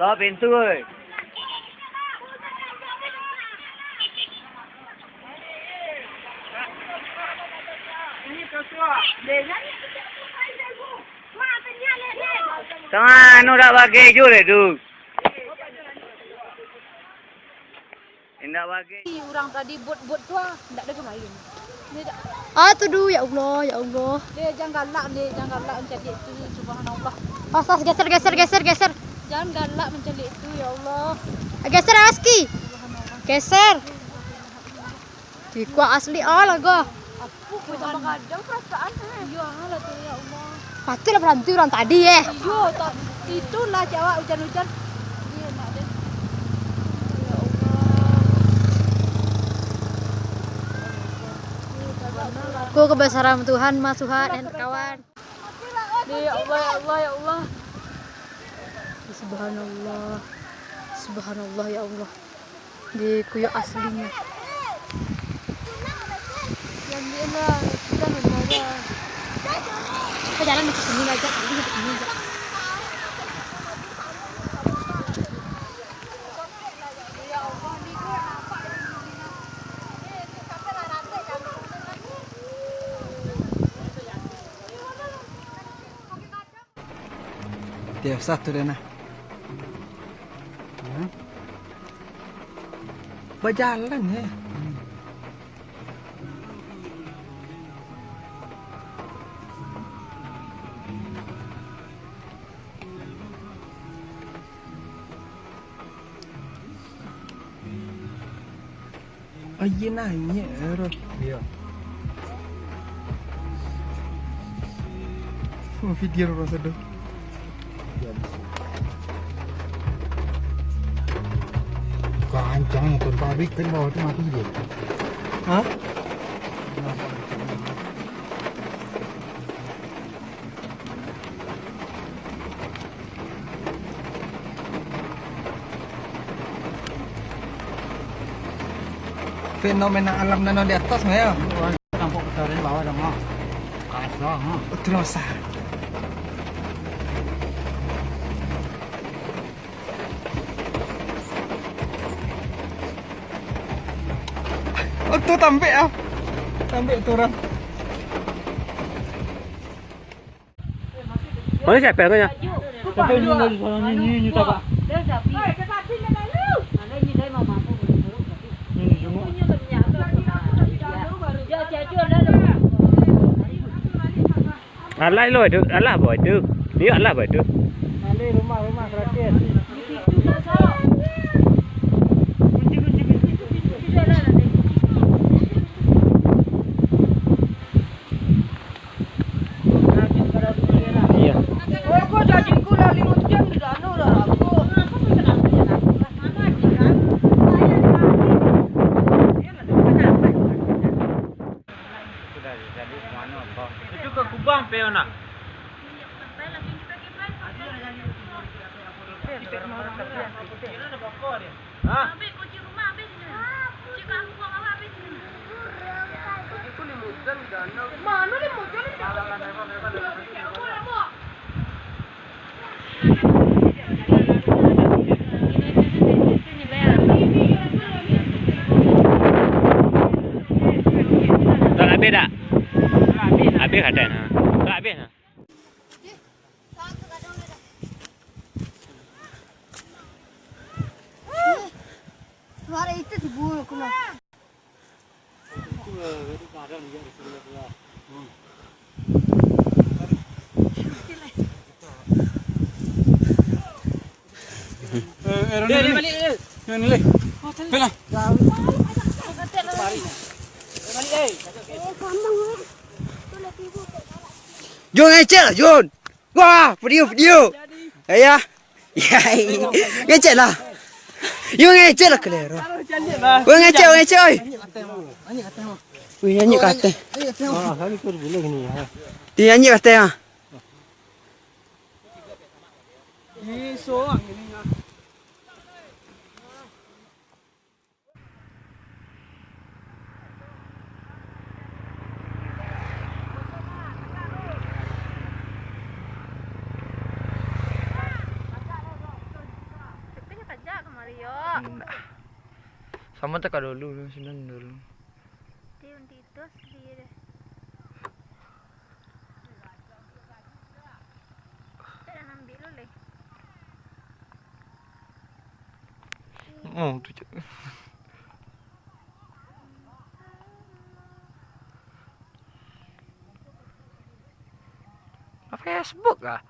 Có pintu ơi. Tengah anu dah bagi je le tu. Indah bagi. Orang tadi bot tu tidak ada kemarin. Tu dulu ya Allah, ya Allah. Dia jangan galak mencari itu subhanallah. Pas geser. Jangan galak mencari itu ya Allah. Geser Aski. Geser. Kuah asli lah go. Aku tambah kadang perasaan. Ya Allah tu ya Allah. Pasti lah berhenti orang tadi ya. Yo, itulah jawab hujan-hujan. Dia nak dia. Ya Allah. Ku kebesaran Tuhan, Mas Tuhan dan kawan. Ya Allah. Subhanallah. Subhanallah ya Allah. Di kuyu aslinya. Yang dia lah, kita menara. Kita jalan ke sini aja, kali ke sini aja. Dia satu dah nah. Berjalan ya. Aye nanya ero dia. Video orang sedang. Kancang motor pabrik kan bawa tu mati dia. Hah? Fenomena alam nano di atas nggak ya? Nampak dari bawah dah mak. Kasar ha. Terus tu tampik ah. Tampik tu orang. Mana siapa tu ya? Tapi ni tak apa. Alah lo tu, alah boy tu. Dia alah boy tu. Nanti rumah gratis. Itu ke Kubang pe nak. Ha? Ambil kunci rumah habis. Kunci kamu buang habis. Itu limutan dan mana limutan? Tak habis dah. Habis kata nah. Tak habis nah. Suara itu dibunuh kena. Dia balik dia. Ni leh. Pelah. Jun ngecek lah Jun. Wah, video. Ya. Ya. Ngecek lah. You ngecek lah kelero. Wah ngecek oi. Wih nyanyi kata. Ah, kali kau boleh ni ha. Dia nyanyi kata ya. Ni soang ni. Sama tak dulu, senang dulu. Titus dia. Tak nak ambil boleh. Oh, tu je. Facebook ah.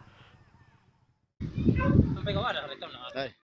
Sampai kau ada rekam nak.